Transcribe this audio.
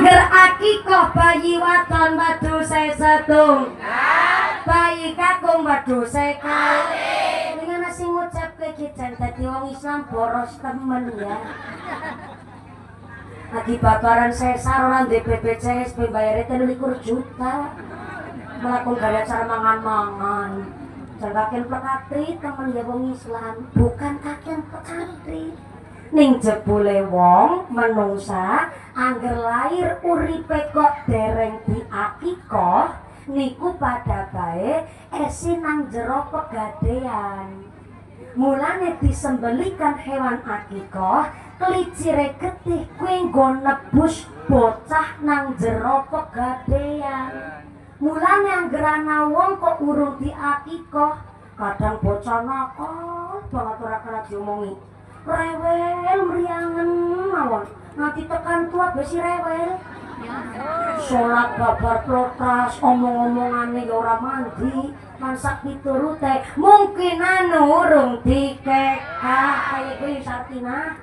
angger akikoh bayi wadon wedhuse setunggal bayi kakung wedhuse kalih dengan sing ngucapke iki jan dadi wong Islam boros temen ya lagi babaran sesar ora ndek BPJS bayare 23 juta melakukan gaya cara mangan-mangan jangan plekatri temen ya wong Islam bukan kakek plekatri ning jebule wong menungsa angger lair uripe kok dereng diakikoh niku pada bae esi nang jero pegadean mulane disembelikan hewan akikoh kelicire getih kuwi nggo nebus bocah nang jero pegadean mulane angger ana wong kok urung diakikoh kadang bocah nakal banget ora kena diomongi rewel mriangen mawon nanti tekan tua besi rewel sholat babar protes omong-omongane ya ora mandi masak piturute mungkin anu urung dikekah kaya kuwi Sartina